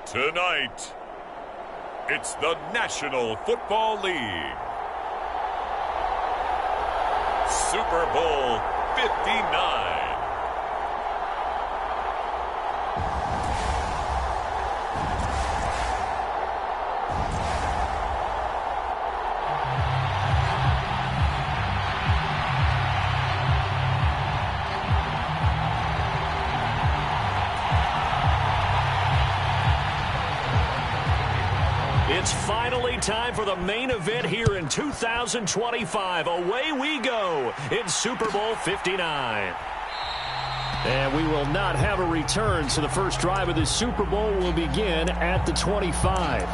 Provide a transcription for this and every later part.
Tonight, it's the National Football League. Super Bowl 59. It's finally time for the main event here in 2025. Away we go in Super Bowl 59. And we will not have a return, so the first drive of the Super Bowl will begin at the 25.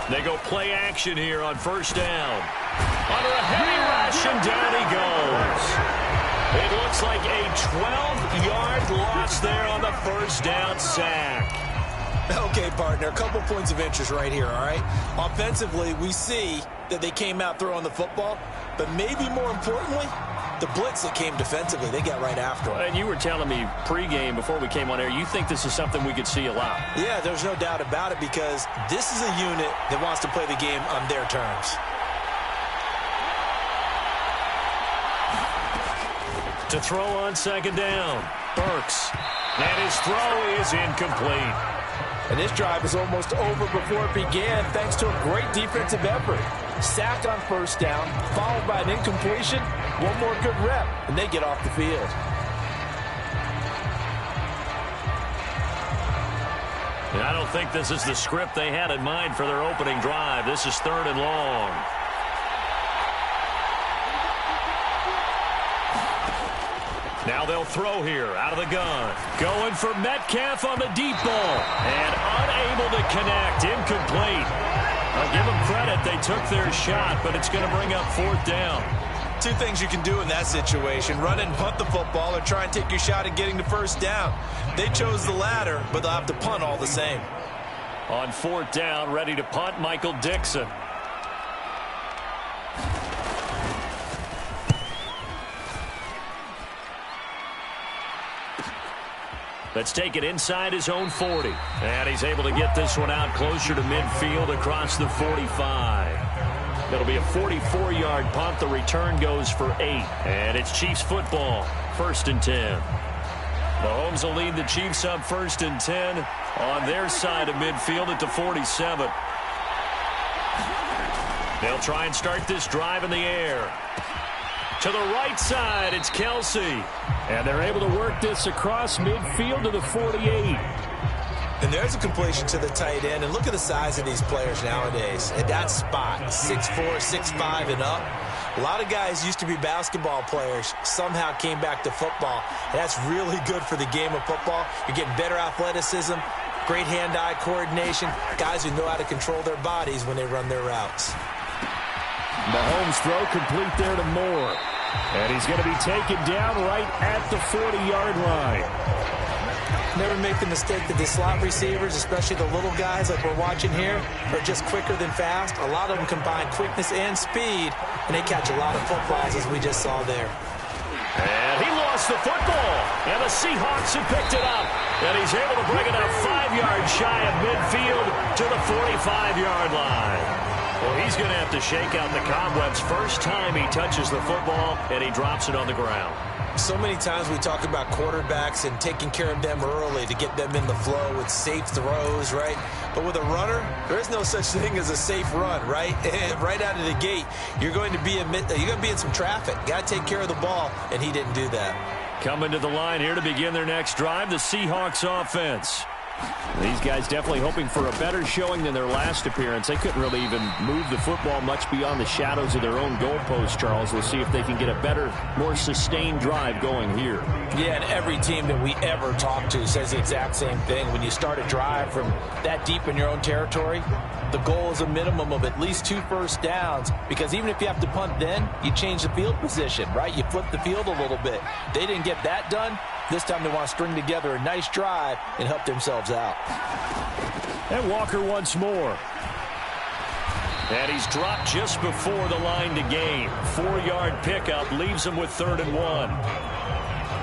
They go play action here on first down. Under a heavy rush, and down he goes. It looks like a 12-yard loss there on the first down sack. Okay, partner, a couple points of interest right here, all right? Offensively, we see that they came out throwing the football, but maybe more importantly, the blitz that came defensively, they got right after them. And you were telling me pregame before we came on air, you think this is something we could see a lot. Yeah, there's no doubt about it because this is a unit that wants to play the game on their terms. To throw on second down, Burks. And his throw is incomplete. And this drive is almost over before it began thanks to a great defensive effort. Sack on first down, followed by an incompletion, one more good rep, and they get off the field. And I don't think this is the script they had in mind for their opening drive. This is 3rd and long. Now they'll throw here out of the gun. Going for Metcalf on the deep ball. And unable to connect. Incomplete. I'll give them credit. They took their shot, but it's going to bring up 4th down. Two things you can do in that situation. Run and punt the football or try and take your shot at getting the first down. They chose the latter, but they'll have to punt all the same. On 4th down, ready to punt, Michael Dixon. Let's take it inside his own 40. And he's able to get this one out closer to midfield across the 45. That'll be a 44-yard punt. The return goes for 8. And it's Chiefs football, 1st and 10. Mahomes will lead the Chiefs up 1st and 10 on their side of midfield at the 47. They'll try and start this drive in the air. To the right side, it's Kelsey. And they're able to work this across midfield to the 48. And there's a completion to the tight end. And look at the size of these players nowadays. At that spot, 6'4", 6'5", and up. A lot of guys used to be basketball players, somehow came back to football. And that's really good for the game of football. You're getting better athleticism, great hand-eye coordination, guys who know how to control their bodies when they run their routes. Mahomes throw complete there to Moore. And he's going to be taken down right at the 40-yard line. Never make the mistake that the slot receivers, especially the little guys like we're watching here, are just quicker than fast. A lot of them combine quickness and speed, and they catch a lot of footballs, as we just saw there. And he lost the football. And the Seahawks have picked it up. And he's able to bring it up 5 yards shy of midfield to the 45-yard line. Well, he's going to have to shake out the cobwebs first time he touches the football, and he drops it on the ground. So many times we talk about quarterbacks and taking care of them early to get them in the flow with safe throws, right? But with a runner, there is no such thing as a safe run, right? Right out of the gate, you're going to be in some traffic. Got to take care of the ball, and he didn't do that. Coming to the line here to begin their next drive, the Seahawks offense. These guys definitely hoping for a better showing than their last appearance. They couldn't really even move the football much beyond the shadows of their own goalpost, Charles. We'll see if they can get a better, more sustained drive going here. Yeah, and every team that we ever talk to says the exact same thing. When you start a drive from that deep in your own territory, the goal is a minimum of at least 2 first downs, because even if you have to punt then, you change the field position, right? You flip the field a little bit. They didn't get that done. This time they want to string together a nice drive and help themselves out. And Walker once more. And he's dropped just before the line to gain. 4-yard pickup leaves him with 3rd and 1.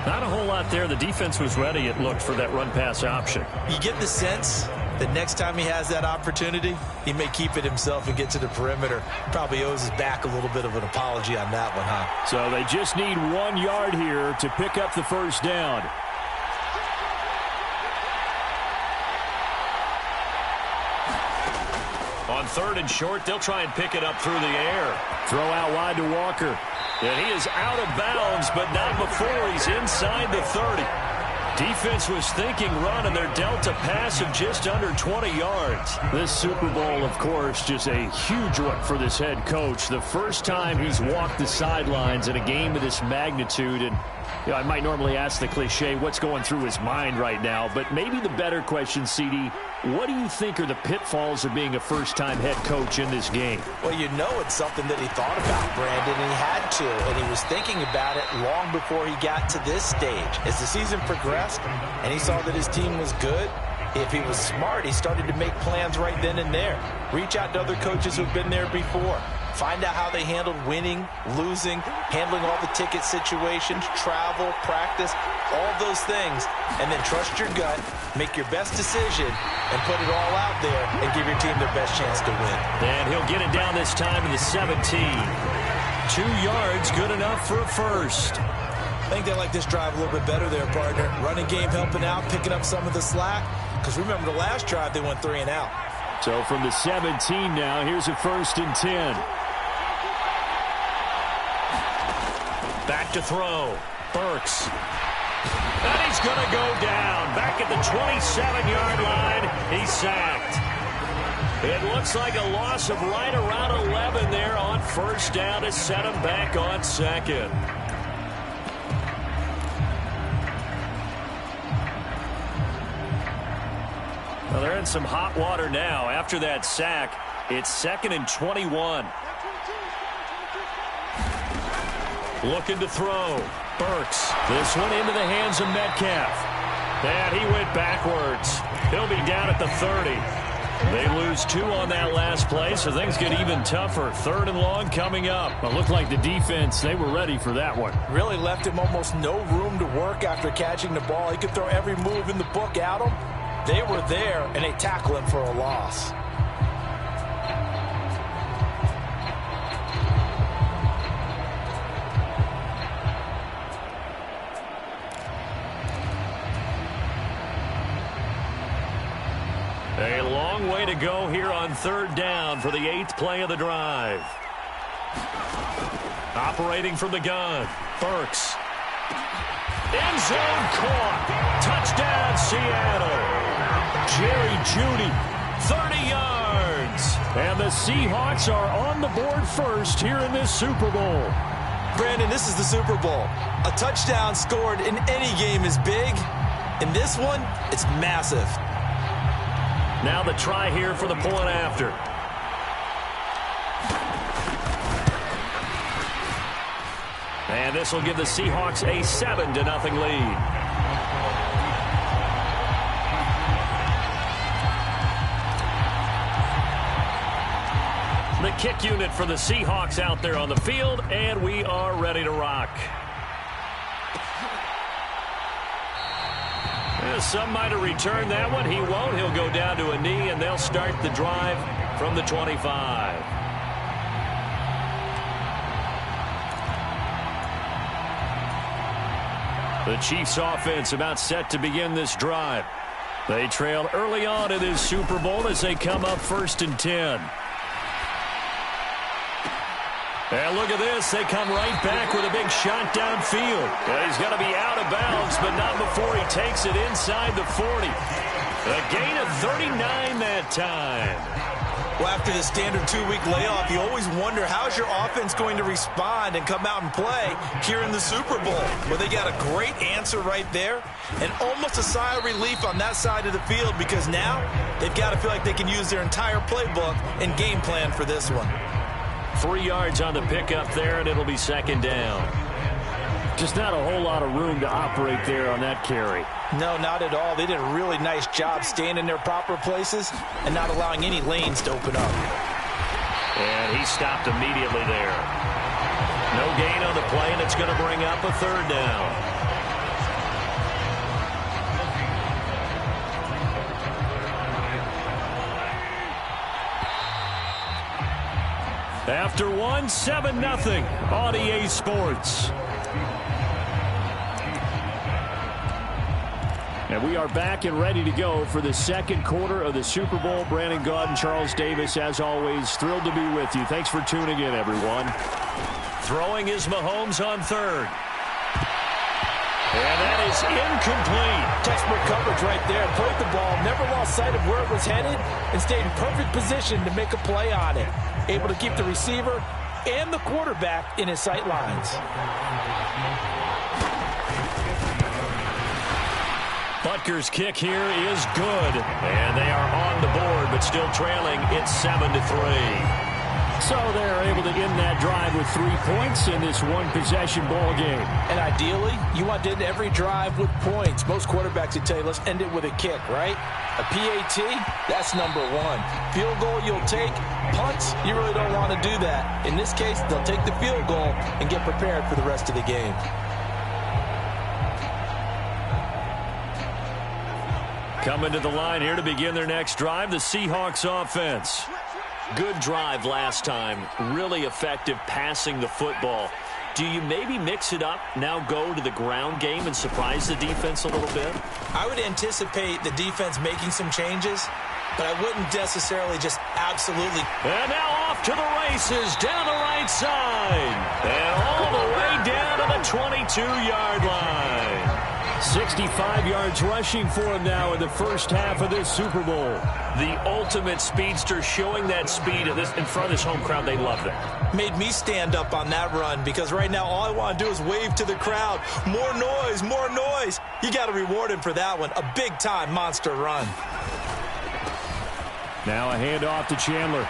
Not a whole lot there. The defense was ready, it looked, for that run-pass option. You get the sense that next time he has that opportunity, he may keep it himself and get to the perimeter. Probably owes his back a little bit of an apology on that one, huh? So they just need 1 yard here to pick up the first down. On 3rd and short, they'll try and pick it up through the air. Throw out wide to Walker. And he is out of bounds, but not before he's inside the 30. Defense was thinking run, and they're dealt a pass of just under 20 yards. This Super Bowl, of course, just a huge one for this head coach. The first time he's walked the sidelines in a game of this magnitude. And you know, I might normally ask the cliche, what's going through his mind right now? But maybe the better question, CD, what do you think are the pitfalls of being a first-time head coach in this game? Well, you know it's something that he thought about, Brandon, and he had to. And he was thinking about it long before he got to this stage. As the season progressed and he saw that his team was good, if he was smart, he started to make plans right then and there. Reach out to other coaches who've been there before. Find out how they handled winning, losing, handling all the ticket situations, travel, practice, all those things. And then trust your gut, make your best decision, and put it all out there and give your team their best chance to win. And he'll get it down this time to the 17. 2 yards, good enough for a first. I think they like this drive a little bit better there, partner. Running game helping out, picking up some of the slack. Because remember, the last drive, they went 3 and out. So from the 17 now, here's a 1st and 10. Back to throw. Burks. And he's going to go down. Back at the 27-yard line. He's sacked. It looks like a loss of right around 11 there on 1st down to set him back on 2nd. Well, they're in some hot water now. After that sack, it's 2nd and 21. Looking to throw. Burks. This one into the hands of Metcalf. And he went backwards. He'll be down at the 30. They lose 2 on that last play, so things get even tougher. 3rd and long coming up. It looked like the defense, they were ready for that one. Really left him almost no room to work after catching the ball. He could throw every move in the book at him. They were there, and they tackle him for a loss. A long way to go here on 3rd down for the 8th play of the drive. Operating from the gun, Burks. End zone caught. Touchdown, Seattle. Jerry Jeudy, 30 yards. And the Seahawks are on the board first here in this Super Bowl. Brandon, this is the Super Bowl. A touchdown scored in any game is big. In this one, it's massive. Now the try here for the point after. And this will give the Seahawks a 7-0 lead. The kick unit for the Seahawks out there on the field, and we are ready to rock. Some might have returned that one. He won't. He'll go down to a knee, and they'll start the drive from the 25. The Chiefs offense about set to begin this drive. They trail early on in this Super Bowl as they come up 1st and 10. And look at this. They come right back with a big shot downfield. Yeah, he's going to be out of bounds, but not before he takes it inside the 40. A gain of 39 that time. Well, after the standard 2-week layoff, you always wonder how's your offense going to respond and come out and play here in the Super Bowl. Well, they got a great answer right there and almost a sigh of relief on that side of the field because now they've got to feel like they can use their entire playbook and game plan for this one. 3 yards on the pickup there, and it'll be second down. Just not a whole lot of room to operate there on that carry. No, not at all. They did a really nice job staying in their proper places and not allowing any lanes to open up. And he stopped immediately there. No gain on the play, and it's going to bring up a third down. After one, 7-0 on EA Sports. And we are back and ready to go for the second quarter of the Super Bowl. Brandon Gaudin, Charles Davis, as always, thrilled to be with you. Thanks for tuning in, everyone. Throwing is Mahomes on third. And that is incomplete. Textbook coverage right there. Played the ball, never lost sight of where it was headed, and stayed in perfect position to make a play on it. Able to keep the receiver and the quarterback in his sight lines. Butker's kick here is good. And they are on the board, but still trailing. It's 7-3. So they're able to end that drive with 3 points in this one-possession ball game. And ideally, you want to end every drive with points. Most quarterbacks would tell you, let's end it with a kick, right? A PAT, that's number one. Field goal you'll take. Punts, you really don't want to do that. In this case, they'll take the field goal and get prepared for the rest of the game. Coming to the line here to begin their next drive, the Seahawks offense. Good drive last time. Really effective passing the football. Do you maybe mix it up, now go to the ground game and surprise the defense a little bit? I would anticipate the defense making some changes, but I wouldn't necessarily just absolutely. And now off to the races, down the right side. And all the way down to the 22-yard line. 65 yards rushing for him now in the first half of this Super Bowl. The ultimate speedster, showing that speed in front of this home crowd. They love that. Made me stand up on that run because right now all I want to do is wave to the crowd. More noise, more noise. You got to reward him for that one. A big-time monster run. Now a handoff to Chandler.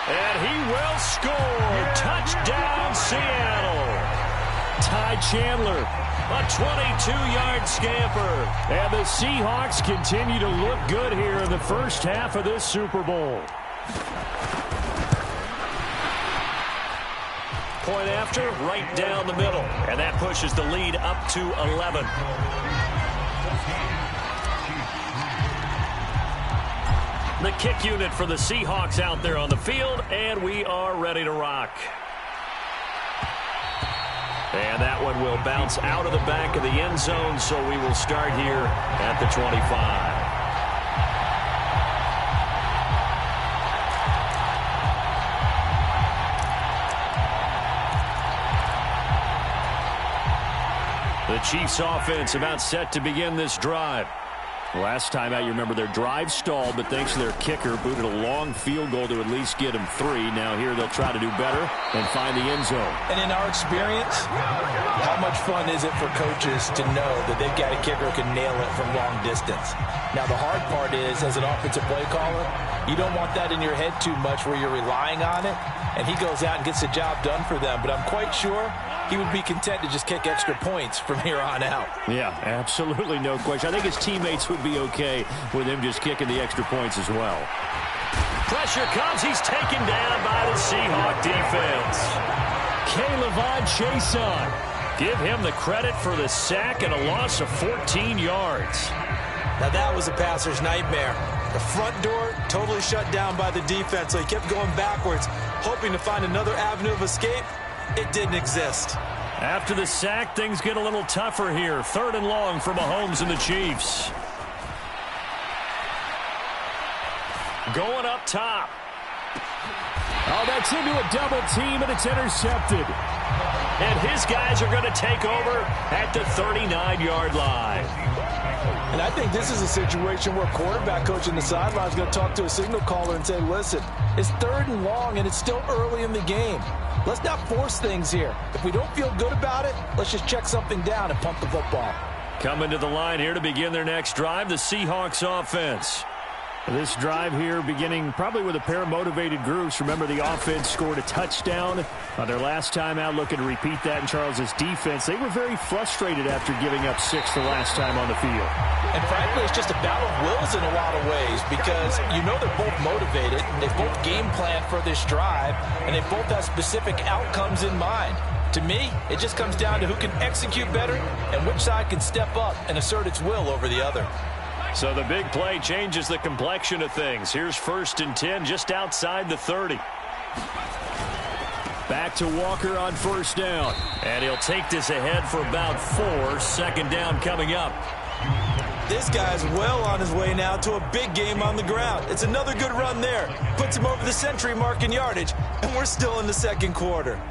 And he will score. Touchdown, Seattle. Ty Chandler. A 22-yard scamper. And the Seahawks continue to look good here in the first half of this Super Bowl. Point after, right down the middle. And that pushes the lead up to 11. The kick unit for the Seahawks out there on the field, and we are ready to rock. And that one will bounce out of the back of the end zone, so we will start here at the 25. The Chiefs offense about set to begin this drive. Last time out, you remember their drive stalled, but thanks to their kicker, booted a long field goal to at least get them 3. Now here they'll try to do better and find the end zone. And in our experience, how much fun is it for coaches to know that they've got a kicker who can nail it from long distance? Now the hard part is, as an offensive play caller, you don't want that in your head too much where you're relying on it, and he goes out and gets the job done for them. But I'm quite sure he would be content to just kick extra points from here on out. Yeah, absolutely no question. I think his teammates would be okay with him just kicking the extra points as well. Pressure comes. He's taken down by the Seahawk defense. K'Lavon Chaisson. Give him the credit for the sack and a loss of 14 yards. Now that was a passer's nightmare. The front door totally shut down by the defense, so he kept going backwards, hoping to find another avenue of escape. It didn't exist. After the sack, things get a little tougher here. 3rd and long for Mahomes and the Chiefs. Going up top. Oh, that's into a double team, and it's intercepted. And his guys are going to take over at the 39-yard line. And I think this is a situation where quarterback coach in the sideline is going to talk to a signal caller and say, listen, it's 3rd and long, and it's still early in the game. Let's not force things here. If we don't feel good about it, let's just check something down and punt the football. Coming to the line here to begin their next drive, the Seahawks offense. This drive here beginning probably with a pair of motivated groups. Remember, the offense scored a touchdown on their last time out, looking to repeat that in Charles's defense. They were very frustrated after giving up 6 the last time on the field. And frankly, it's just a battle of wills in a lot of ways because you know they're both motivated. They both game plan for this drive, and they both have specific outcomes in mind. To me, it just comes down to who can execute better and which side can step up and assert its will over the other. So the big play changes the complexion of things. Here's 1st and 10 just outside the 30. Back to Walker on 1st down. And he'll take this ahead for about 4. 2nd down coming up. This guy's well on his way now to a big game on the ground. It's another good run there. Puts him over the century mark in yardage. And we're still in the 2nd quarter.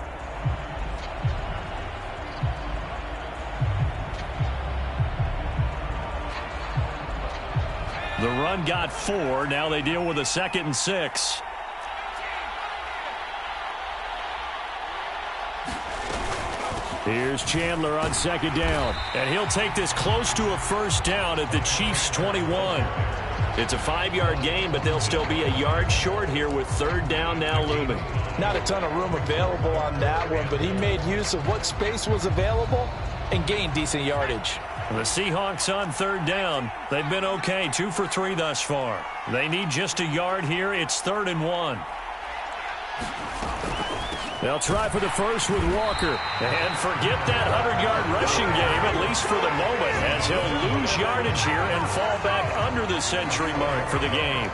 The run got 4. Now they deal with a 2nd and 6. Here's Chandler on 2nd down. And he'll take this close to a 1st down at the Chiefs' 21. It's a 5-yard gain, but they'll still be a yard short here with 3rd down now looming. Not a ton of room available on that one, but he made use of what space was available and gained decent yardage. The Seahawks on 3rd down. They've been okay, 2 for 3 thus far. They need just a yard here. It's 3rd and 1. They'll try for the first with Walker. And forget that 100-yard rushing game, at least for the moment, as he'll lose yardage here and fall back under the century mark for the game.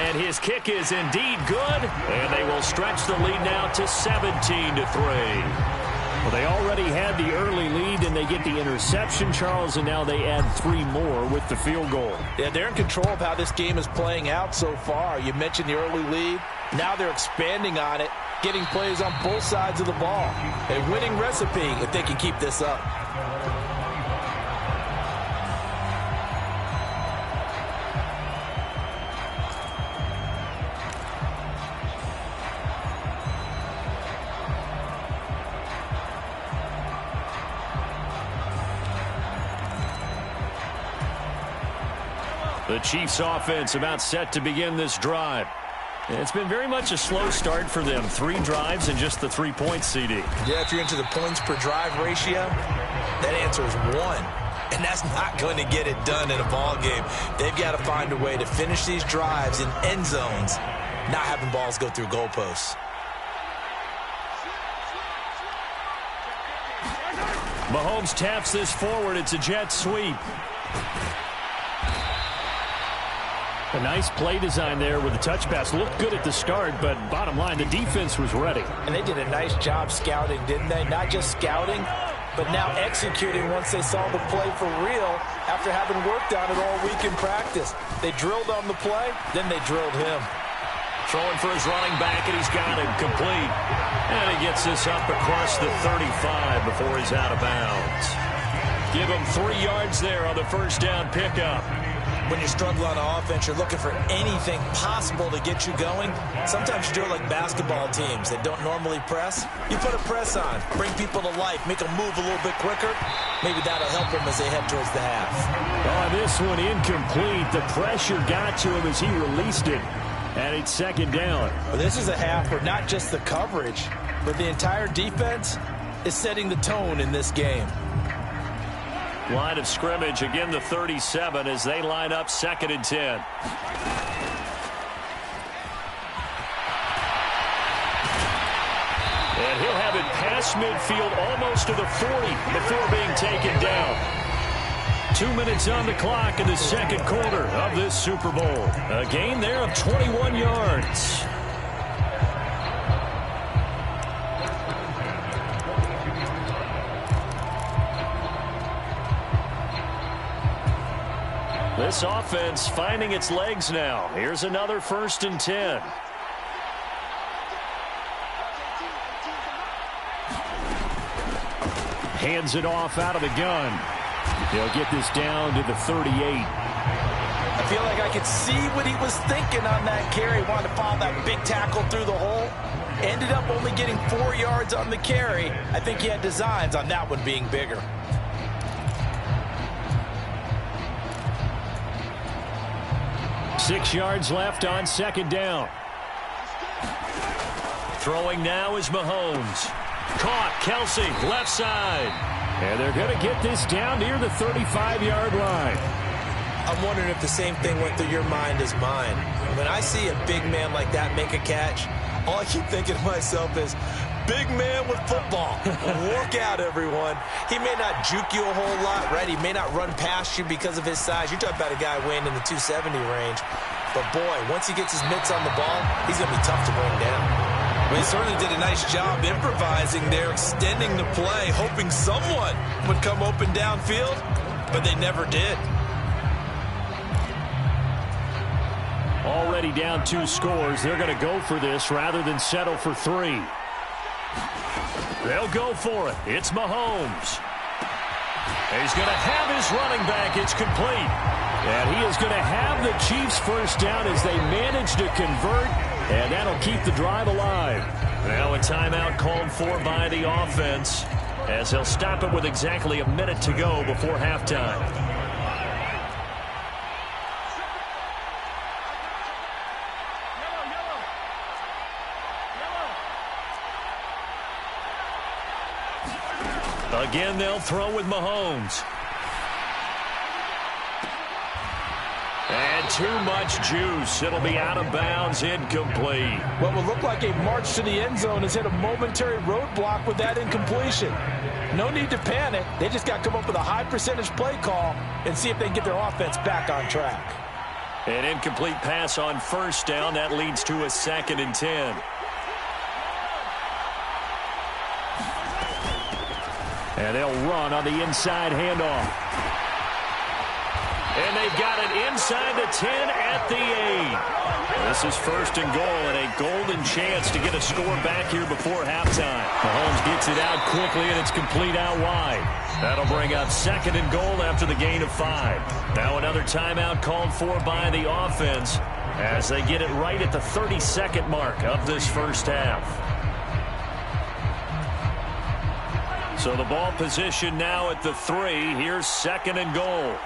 And his kick is indeed good, and they will stretch the lead now to 17-3. Well, they already had the early lead, and they get the interception, Charles, and now they add 3 more with the field goal. Yeah, they're in control of how this game is playing out so far. You mentioned the early lead. Now they're expanding on it, getting plays on both sides of the ball. A winning recipe if they can keep this up. The Chiefs offense about set to begin this drive. It's been very much a slow start for them. 3 drives and just the 3 points, CD. Yeah, if you're into the points per drive ratio, that answer is 1. And that's not going to get it done in a ball game. They've got to find a way to finish these drives in end zones, not having balls go through goalposts. Mahomes taps this forward. It's a jet sweep. A nice play design there with the touch pass. Looked good at the start, but bottom line, the defense was ready. And they did a nice job scouting, didn't they? Not just scouting, but now executing once they saw the play for real after having worked on it all week in practice. They drilled on the play, then they drilled him. Throwing for his running back, and he's got it complete. And he gets this up across the 35 before he's out of bounds. Give him 3 yards there on the 1st down pickup. When you struggle on offense, you're looking for anything possible to get you going. Sometimes you do it like basketball teams that don't normally press. You put a press on, bring people to life, make them move a little bit quicker. Maybe that'll help them as they head towards the half. Oh, this one incomplete. The pressure got to him as he released it. And it's 2nd down. Well, this is a half where not just the coverage, but the entire defense is setting the tone in this game. Line of scrimmage, again the 37 as they line up 2nd and 10. And he'll have it past midfield almost to the 40 before being taken down. 2 minutes on the clock in the 2nd quarter of this Super Bowl. A gain there of 21 yards. This offense finding its legs now. Here's another 1st and 10. hands it off out of the gun. They'll get this down to the 38. I feel like I could see what he was thinking on that carry. Wanted to follow that big tackle through the hole. Ended up only getting 4 yards on the carry. I think he had designs on that one being bigger. Six yards left on second down. Throwing now is Mahomes. Caught, Kelsey, left side. And they're going to get this down near the 35-yard line. I'm wondering if the same thing went through your mind as mine. When I see a big man like that make a catch, all I keep thinking to myself is, big man with football. Work out, everyone. He may not juke you a whole lot, right? He may not run past you because of his size. You're talking about a guy weighing in the 270 range. But, boy, once he gets his mitts on the ball, he's going to be tough to bring down. Well, he certainly did a nice job improvising there, extending the play, hoping someone would come open downfield, but they never did. Already down 2 scores. They're going to go for this rather than settle for 3. They'll go for it. It's Mahomes. He's going to have his running back. It's complete. And he is going to have the Chiefs first down as they manage to convert, and that'll keep the drive alive. Now a timeout called for by the offense as they'll stop it with exactly a minute to go before halftime. Again, they'll throw with Mahomes. And too much juice. It'll be out of bounds, incomplete. What will look like a march to the end zone has hit a momentary roadblock with that incompletion. No need to panic. They just got to come up with a high percentage play call and see if they can get their offense back on track. An incomplete pass on first down. That leads to a 2nd and 10. And they'll run on the inside handoff. And they've got it inside the 10 at the 8. This is 1st and goal and a golden chance to get a score back here before halftime. Mahomes gets it out quickly and it's complete out wide. That'll bring up 2nd and goal after the gain of 5. Now another timeout called for by the offense as they get it right at the 32nd mark of this first half. So the ball position now at the 3. Here's 2nd and goal.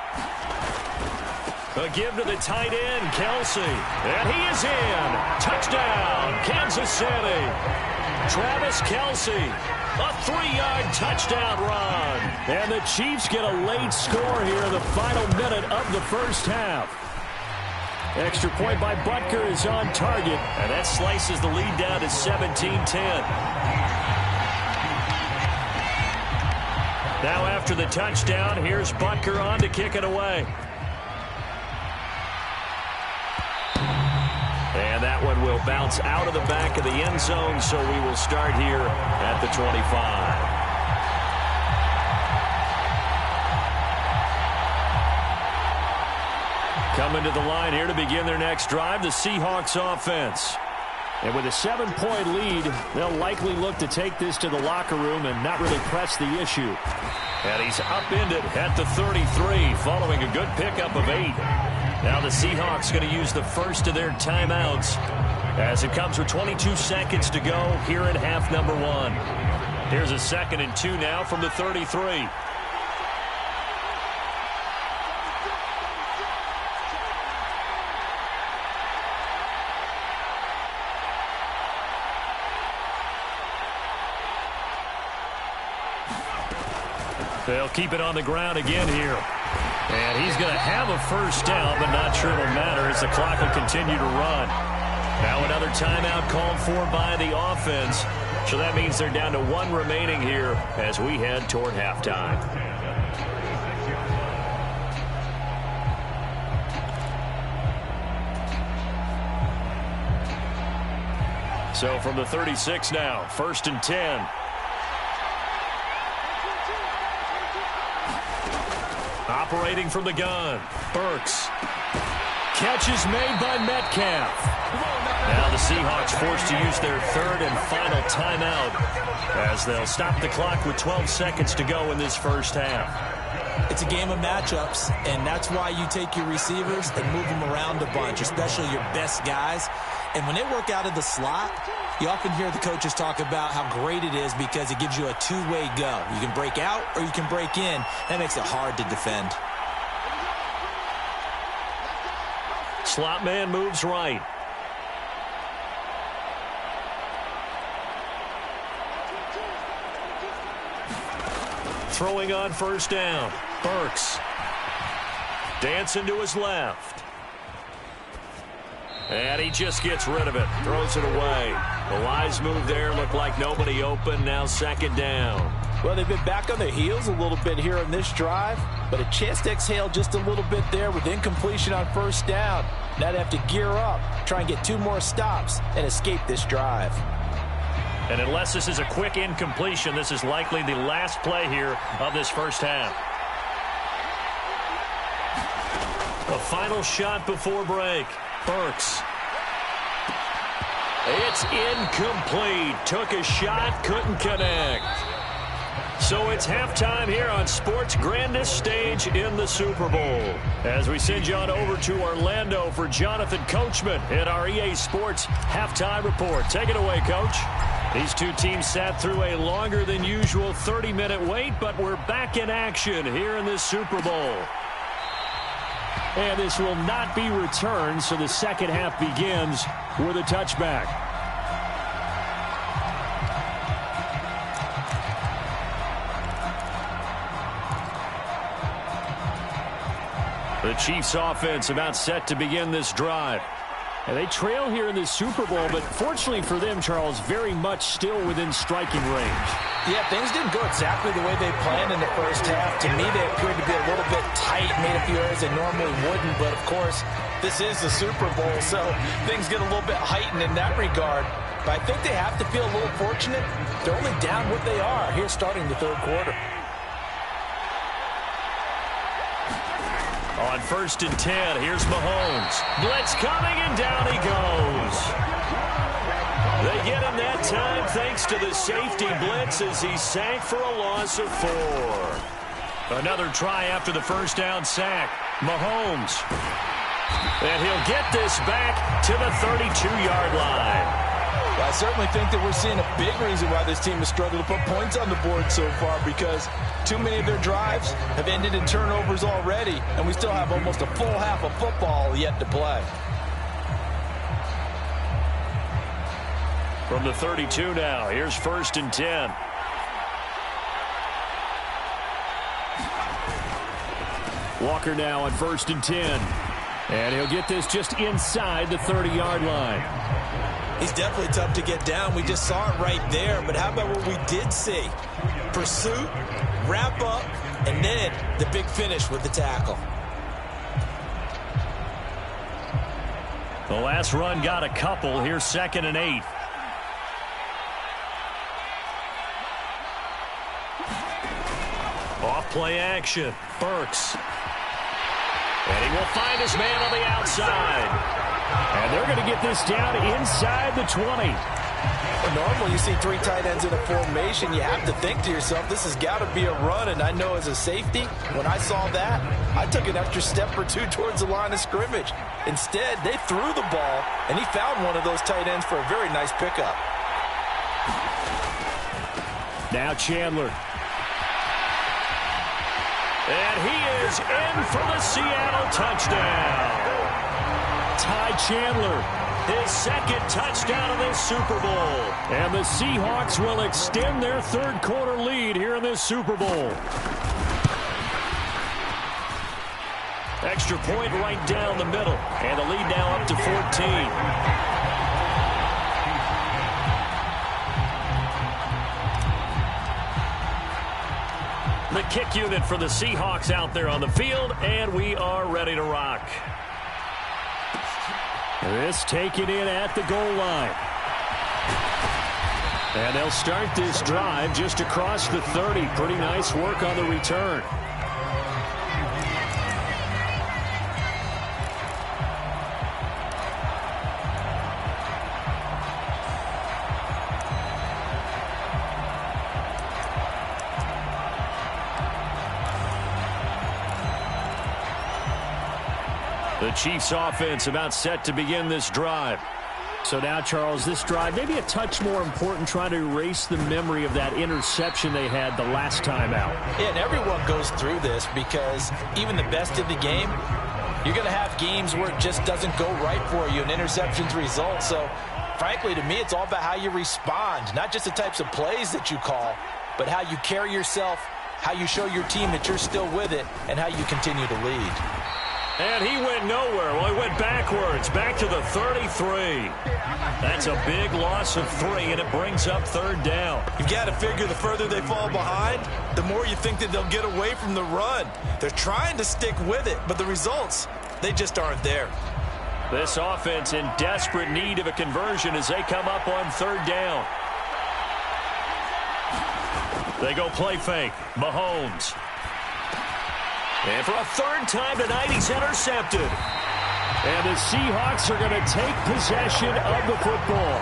A give to the tight end, Kelsey. And he is in. Touchdown, Kansas City. Travis Kelsey, a 3-yard touchdown run. And the Chiefs get a late score here in the final minute of the first half. Extra point by Butker is on target. And that slices the lead down to 17-10. Now after the touchdown, here's Butker on to kick it away. And that one will bounce out of the back of the end zone, so we will start here at the 25. Coming to the line here to begin their next drive, the Seahawks offense. And with a 7-point lead, they'll likely look to take this to the locker room and not really press the issue. And he's upended at the 33 following a good pickup of 8. Now the Seahawks going to use the first of their timeouts as it comes with 22 seconds to go here in half number 1. Here's a 2nd and 2 now from the 33. They'll keep it on the ground again here. And he's going to have a first down, but not sure it'll matter as the clock will continue to run. Now another timeout called for by the offense. So that means they're down to 1 remaining here as we head toward halftime. So from the 36 now, 1st and 10. Operating from the gun, Burks. Catch is made by Metcalf. Now the Seahawks forced to use their third and final timeout as they'll stop the clock with 12 seconds to go in this first half. It's a game of matchups, and that's why you take your receivers and move them around a bunch, especially your best guys. And when they work out of the slot, you often hear the coaches talk about how great it is because it gives you a two-way go. You can break out or you can break in. That makes it hard to defend. Slot man moves right. Throwing on first down. Burks. Dancing to his left. And he just gets rid of it. Throws it away. The wise move there. Looked like nobody open. Now second down. Well, they've been back on their heels a little bit here in this drive, but a chance to exhale just a little bit there with incompletion on first down. Now they have to gear up, try and get 2 more stops, and escape this drive. And unless this is a quick incompletion, this is likely the last play here of this first half. A final shot before break. Burks. It's incomplete. Took a shot, couldn't connect. So it's halftime here on sports' grandest stage in the Super Bowl. As we send you on over to Orlando for Jonathan Coachman in our EA Sports Halftime Report. Take it away, Coach. These two teams sat through a longer than usual 30-minute wait, but we're back in action here in this Super Bowl. And this will not be returned, so the second half begins with a touchback. The Chiefs offense about set to begin this drive. And they trail here in this Super Bowl, but fortunately for them, Charles, very much still within striking range. Yeah, things didn't go exactly the way they planned in the first half. To me, they appeared to be a little bit tight, made a few errors they normally wouldn't. But, of course, this is the Super Bowl, so things get a little bit heightened in that regard. But I think they have to feel a little fortunate. They're only down what they are here starting the third quarter. On 1st and 10, here's Mahomes. Blitz coming, and down he goes. They get him that time thanks to the safety blitz as he sank for a loss of 4. Another try after the first down sack. Mahomes. And he'll get this back to the 32-yard line. I certainly think that we're seeing a big reason why this team has struggled to put points on the board so far, because too many of their drives have ended in turnovers already, and we still have almost a full half of football yet to play. From the 32 now, here's 1st and 10. Walker now on 1st and 10. And he'll get this just inside the 30-yard line. He's definitely tough to get down. We just saw it right there. But how about what we did see? Pursuit, wrap up, and then the big finish with the tackle. The last run got a couple. Here's 2nd and 8. Off play action. Burks. And he will find his man on the outside. And they're going to get this down inside the 20. Well, normally you see 3 tight ends in a formation. You have to think to yourself, this has got to be a run. And I know as a safety, when I saw that, I took an extra step or 2 towards the line of scrimmage. Instead, they threw the ball, and he found one of those tight ends for a very nice pickup. Now Chandler. And he is in for the Seattle touchdown. Ty Chandler, his 2nd touchdown of this Super Bowl. And the Seahawks will extend their third quarter lead here in this Super Bowl. Extra point right down the middle. And the lead now up to 14. The kick unit for the Seahawks out there on the field, and we are ready to rock. This taken in at the goal line. And they'll start this drive just across the 30. Pretty nice work on the return. The Chiefs offense about set to begin this drive. So now, Charles, this drive maybe a touch more important, trying to erase the memory of that interception they had the last time out. Yeah, and everyone goes through this because even the best in the game, you're going to have games where it just doesn't go right for you, and interceptions result. So, frankly, to me, it's all about how you respond, not just the types of plays that you call, but how you carry yourself, how you show your team that you're still with it, and how you continue to lead. And he went nowhere. Well, he went backwards, back to the 33. That's a big loss of 3, and it brings up third down. You've got to figure the further they fall behind, the more you think that they'll get away from the run. They're trying to stick with it, but the results, they just aren't there. This offense in desperate need of a conversion as they come up on third down. They go play fake. Mahomes. And for a third time tonight, he's intercepted. And the Seahawks are going to take possession of the football.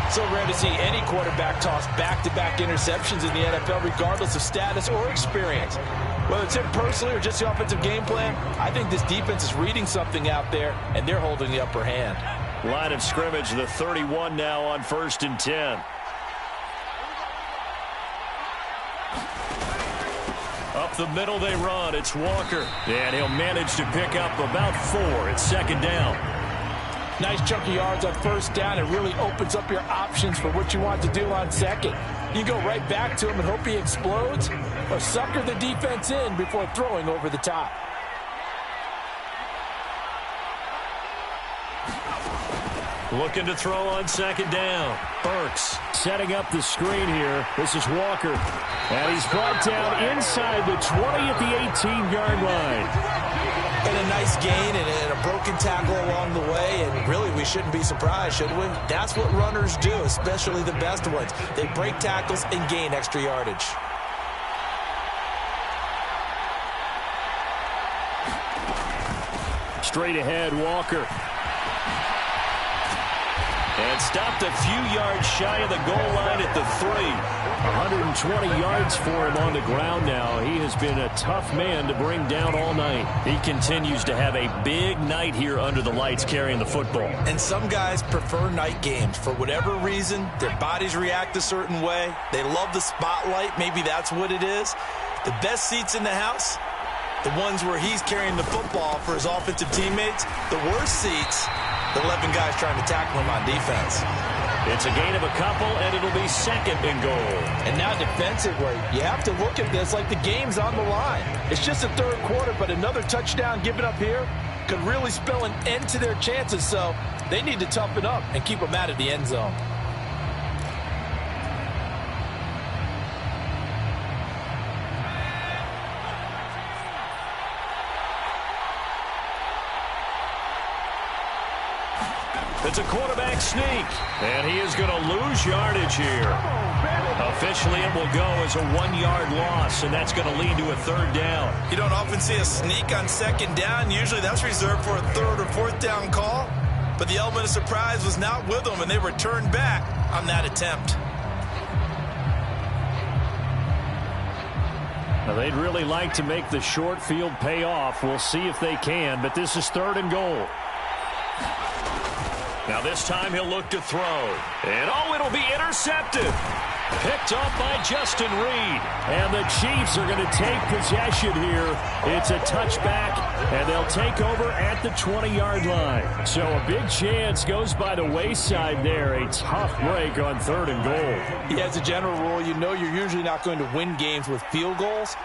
So rare to see any quarterback toss back-to-back interceptions in the NFL, regardless of status or experience. Whether it's him personally or just the offensive game plan, I think this defense is reading something out there, and they're holding the upper hand. Line of scrimmage, the 31 now on 1st and 10. Up the middle they run. It's Walker. And he'll manage to pick up about 4. It's second down. Nice chunk of yards on first down. It really opens up your options for what you want to do on second. You go right back to him and hope he explodes, or sucker the defense in before throwing over the top. Looking to throw on second down. Burks setting up the screen here. This is Walker. And he's brought down inside the 20 at the 18-yard line. And a nice gain and a broken tackle along the way. And really, we shouldn't be surprised, should we? That's what runners do, especially the best ones. They break tackles and gain extra yardage. Straight ahead, Walker. And stopped a few yards shy of the goal line at the 3. 120 yards for him on the ground now. He has been a tough man to bring down all night. He continues to have a big night here under the lights carrying the football. And some guys prefer night games. For whatever reason, their bodies react a certain way. They love the spotlight. Maybe that's what it is. The best seats in the house, the ones where he's carrying the football for his offensive teammates. The worst seats, the 11 guys trying to tackle him on defense. It's a gain of a couple, and it'll be second and goal. And now defensively, you have to look at this like the game's on the line. It's just the third quarter, but another touchdown given up here could really spell an end to their chances. So they need to toughen up and keep them out of the end zone. It's a quarterback sneak, and he is going to lose yardage here. Officially, it will go as a 1-yard loss, and that's going to lead to a third down. You don't often see a sneak on second down. Usually that's reserved for a third or fourth down call. But the element of surprise was not with them, and they returned back on that attempt. Now, they'd really like to make the short field pay off. We'll see if they can, but this is third and goal. Now this time he'll look to throw. And it'll be intercepted. Picked off by Justin Reed. And the Chiefs are going to take possession here. It's a touchback, and they'll take over at the 20-yard line. So a big chance goes by the wayside there. A tough break on third and goal. Yeah, as a general rule, you know you're usually not going to win games with field goals.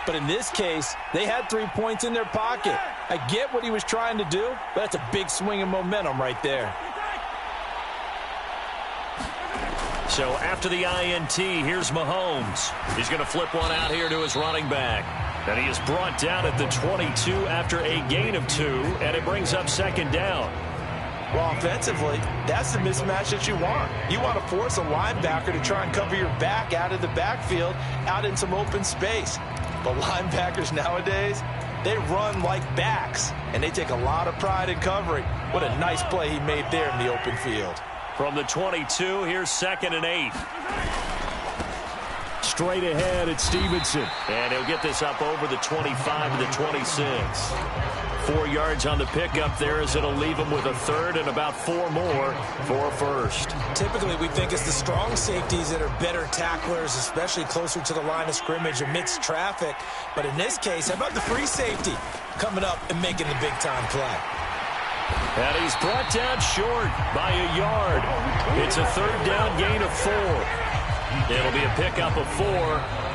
But in this case, they had 3 points in their pocket. I get what he was trying to do, but that's a big swing of momentum right there. So after the INT, here's Mahomes. He's going to flip one out here to his running back. And he is brought down at the 22 after a gain of 2, and it brings up second down. Well, offensively, that's the mismatch that you want. You want to force a linebacker to try and cover your back out of the backfield, out in some open space. But linebackers nowadays, they run like backs, and they take a lot of pride in covering. What a nice play he made there in the open field. From the 22, here's second and 8. Straight ahead, it's Stevenson. And he'll get this up over the 25 to the 26. 4 yards on the pickup there, as it'll leave him with a third and about 4 more for a first. Typically, we think it's the strong safeties that are better tacklers, especially closer to the line of scrimmage amidst traffic. But in this case, how about the free safety coming up and making the big-time play? And he's brought down short by a yard. It's a third down gain of 4. It'll be a pickup of 4,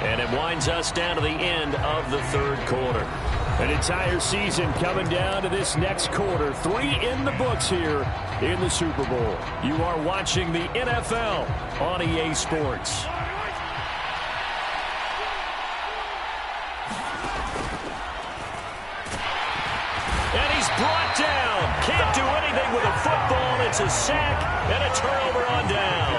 and it winds us down to the end of the third quarter. An entire season coming down to this next quarter. 3 in the books here in the Super Bowl. You are watching the NFL on EA Sports. And he's brought down. Can't do anything with a football. It's a sack and a turnover on downs.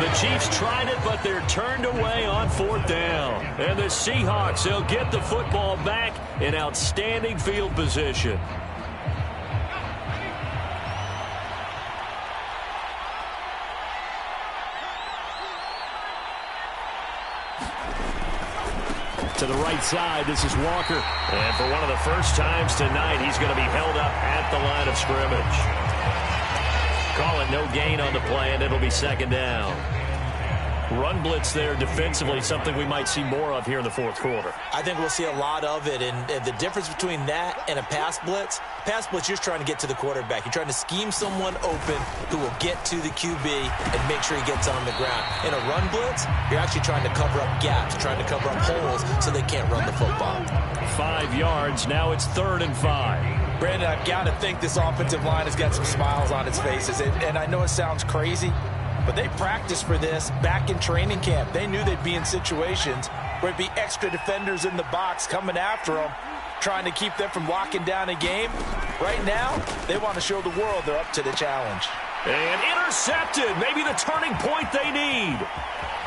The Chiefs tried it, but they're turned away on 4th down. And the Seahawks, they'll get the football back in outstanding field position. To the right side, this is Walker. And for one of the first times tonight, he's going to be held up at the line of scrimmage. Call it no gain on the play, and it'll be second down. Run blitz there defensively, something we might see more of here in the fourth quarter. I think we'll see a lot of it, and the difference between that and a pass blitz, you're just trying to get to the quarterback. You're trying to scheme someone open who will get to the QB and make sure he gets on the ground. In a run blitz, you're actually trying to cover up gaps, trying to cover up holes so they can't run the football. 5 yards, now it's 3rd and 5. Brandon, I've got to think this offensive line has got some smiles on its faces, and I know it sounds crazy, but they practiced for this back in training camp. They knew they'd be in situations where it'd be extra defenders in the box coming after them, trying to keep them from locking down a game. Right now, they want to show the world they're up to the challenge. And intercepted, maybe the turning point they need.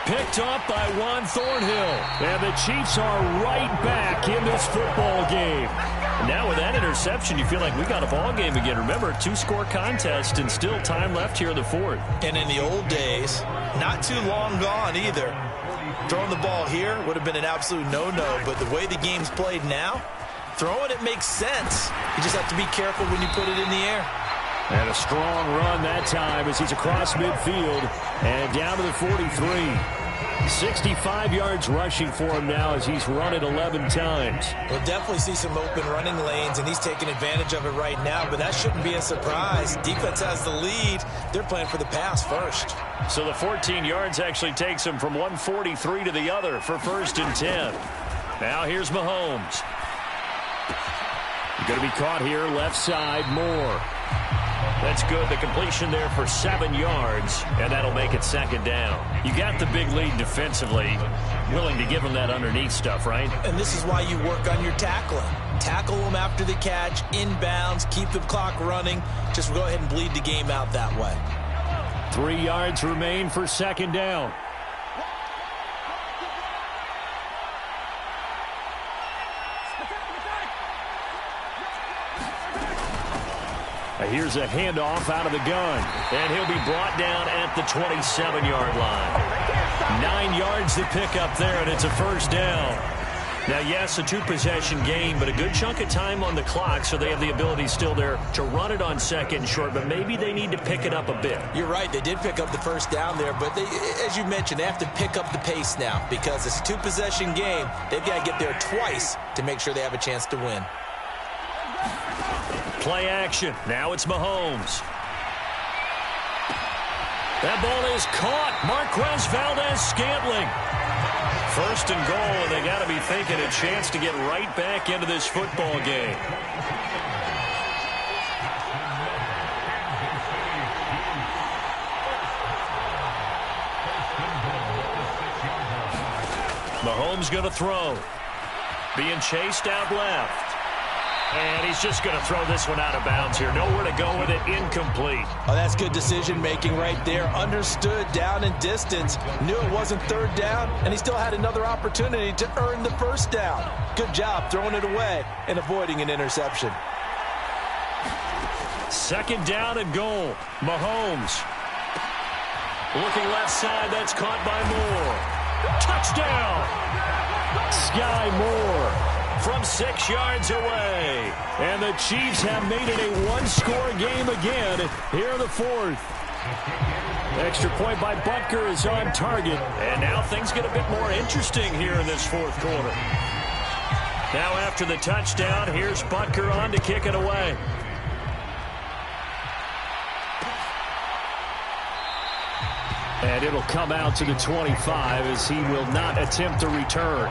Picked up by Juan Thornhill. And the Chiefs are right back in this football game. Now with that interception, you feel like we got a ball game again. Remember, 2-score contest and still time left here in the fourth. And in the old days, not too long gone either. Throwing the ball here would have been an absolute no-no, but the way the game's played now, throwing it makes sense. You just have to be careful when you put it in the air. And a strong run that time as he's across midfield and down to the 43. 65 yards rushing for him now as he's run it 11 times. We'll definitely see some open running lanes, and he's taking advantage of it right now, but that shouldn't be a surprise. Defense has the lead. They're playing for the pass first. So the 14 yards actually takes him from 143 to the other for 1st and 10. Now here's Mahomes. Going to be caught here, left side, Moore. That's good. The completion there for 7 yards, and that'll make it 2nd down. You got the big lead defensively. Willing to give them that underneath stuff, right? And this is why you work on your tackling. Tackle them after the catch, inbounds, keep the clock running. Just go ahead and bleed the game out that way. 3 yards remain for 2nd down. Here's a handoff out of the gun. And he'll be brought down at the 27-yard line. 9 yards to pick up there, and it's a 1st down. Now, yes, a 2-possession game, but a good chunk of time on the clock, so they have the ability still there to run it on 2nd and short, but maybe they need to pick it up a bit. You're right. They did pick up the 1st down there, but they, as you mentioned, they have to pick up the pace now because it's a 2-possession game. They've got to get there twice to make sure they have a chance to win. Play action. Now it's Mahomes. That ball is caught. Marquez Valdez-Scantling. 1st and goal, and they got to be thinking a chance to get right back into this football game. Mahomes going to throw. Being chased out left. And he's just going to throw this one out of bounds here. Nowhere to go with it. Incomplete. Oh, that's good decision-making right there. Understood down and distance. Knew it wasn't 3rd down, and he still had another opportunity to earn the 1st down. Good job throwing it away and avoiding an interception. 2nd down and goal. Mahomes. Looking left side. That's caught by Moore. Touchdown! Sky Moore. from 6 yards away. And the Chiefs have made it a one-score game again here in the fourth. Extra point by Butker is on target. And now things get a bit more interesting here in this fourth quarter. Now after the touchdown, here's Butker on to kick it away. And it'll come out to the 25 as he will not attempt to return.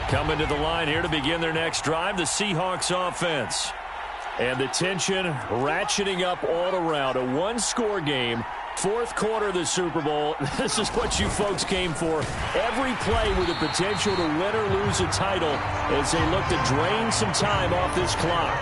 Coming to the line here to begin their next drive, the Seahawks offense. And the tension ratcheting up all around. A one-score game. Fourth quarter of the Super Bowl. This is what you folks came for. Every play with the potential to win or lose a title as they look to drain some time off this clock.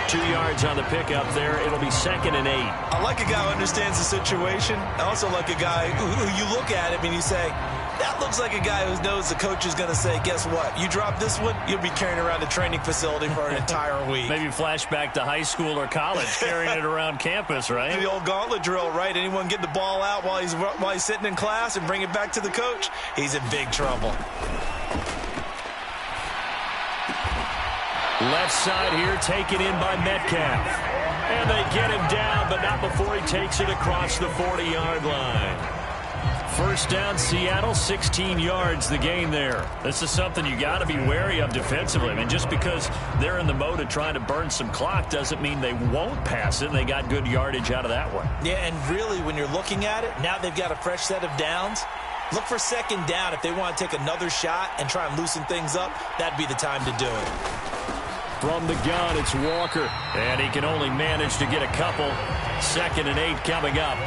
2 yards on the pickup there. It'll be 2nd and 8. I like a guy who understands the situation. I also like a guy who you look at him and you say, that looks like a guy who knows the coach is going to say, guess what? You drop this one, you'll be carrying around the training facility for an entire week. Maybe flashback to high school or college, carrying it around campus, right? The old gauntlet drill, right? Anyone get the ball out while he's sitting in class and bring it back to the coach, he's in big trouble. Left side here taken in by Metcalf. And they get him down, but not before he takes it across the 40-yard line. First down, Seattle, 16 yards the gain there. This is something you got to be wary of defensively. I mean, just because they're in the mode of trying to burn some clock doesn't mean they won't pass it. They got good yardage out of that one. Yeah, and really, when you're looking at it, now they've got a fresh set of downs. Look for second down if they want to take another shot and try and loosen things up. That'd be the time to do it. From the gun, it's Walker. And he can only manage to get a couple. 2nd and 8 coming up.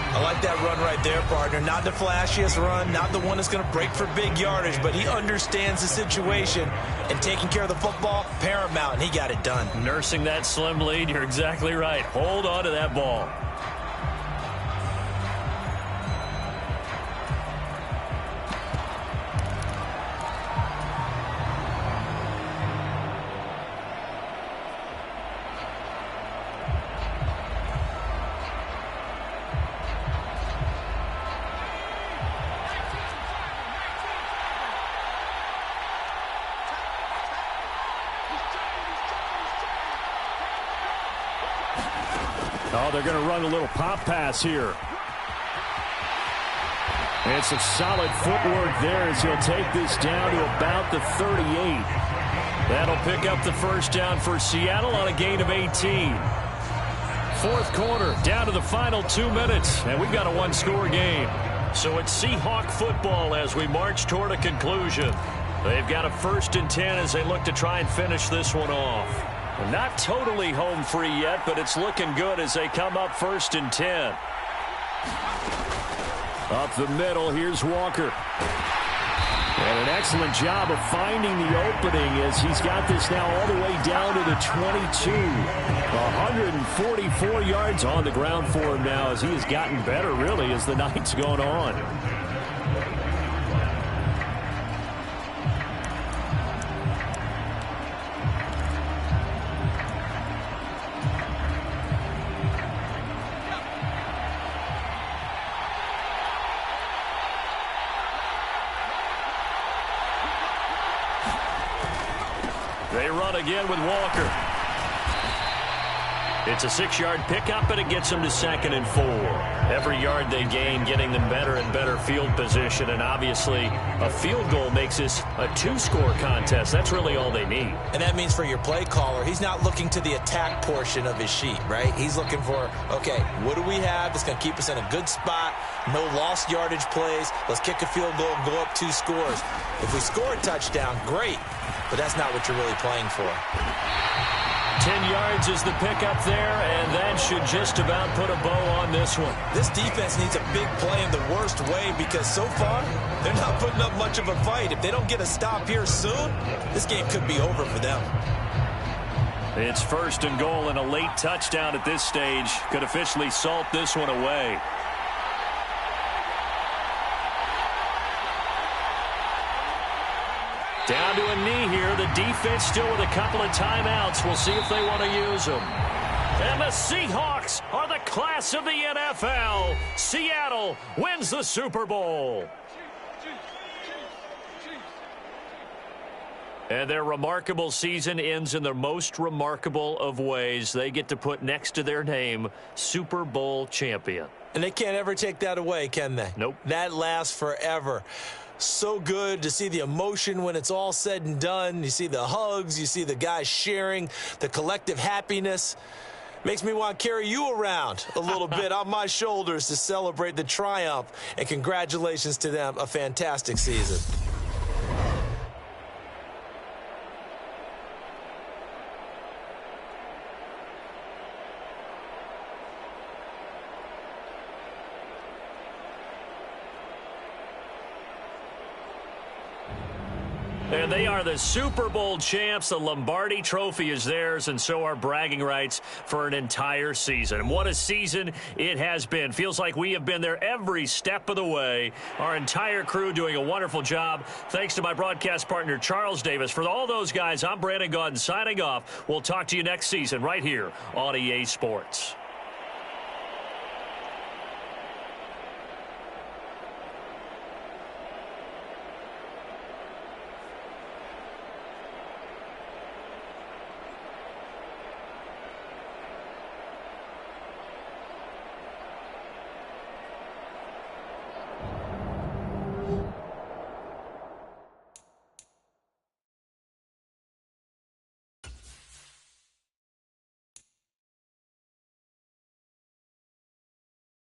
I like that run right there, partner. Not the flashiest run, not the one that's going to break for big yardage, but he understands the situation, and taking care of the football, paramount, and he got it done. Nursing that slim lead, you're exactly right. Hold on to that ball. Oh, they're going to run a little pop pass here. And some solid footwork there as he'll take this down to about the 38. That'll pick up the first down for Seattle on a gain of 18. Fourth quarter, down to the final 2 minutes, and we've got a one-score game. So it's Seahawk football as we march toward a conclusion. They've got a 1st and 10 as they look to try and finish this one off. Not totally home free yet, but it's looking good as they come up 1st and 10. Up the middle, here's Walker. And an excellent job of finding the opening as he's got this now all the way down to the 22. 144 yards on the ground for him now as he has gotten better, really, as the night's gone on. They run again with Walker. It's a 6-yard pickup, but it gets them to 2nd and 4. Every yard they gain getting them better and better field position, and obviously a field goal makes this a 2-score contest. That's really all they need. And that means for your play caller, he's not looking to the attack portion of his sheet, right? He's looking for, okay, what do we have that's going to keep us in a good spot? No lost yardage plays. Let's kick a field goal and go up 2 scores. If we score a touchdown, great, but that's not what you're really playing for. 10 yards is the pickup there, and that should just about put a bow on this one. This defense needs a big play in the worst way because so far, they're not putting up much of a fight. If they don't get a stop here soon, this game could be over for them. It's 1st and goal, and a late touchdown at this stage could officially salt this one away. Down to a knee here. The defense still with a couple of timeouts. We'll see if they want to use them. And the Seahawks are the class of the NFL. Seattle wins the Super Bowl. And their remarkable season ends in the most remarkable of ways. They get to put next to their name, Super Bowl champion. And they can't ever take that away, can they? Nope. That lasts forever. So good to see the emotion when it's all said and done. You see the hugs. You see the guys sharing, the collective happiness. Makes me want to carry you around a little bit on my shoulders to celebrate the triumph. And congratulations to them. A fantastic season. And they are the Super Bowl champs. The Lombardi Trophy is theirs, and so are bragging rights for an entire season. And what a season it has been. Feels like we have been there every step of the way. Our entire crew doing a wonderful job. Thanks to my broadcast partner, Charles Davis. For all those guys, I'm Brandon Gaudin signing off. We'll talk to you next season right here on EA Sports.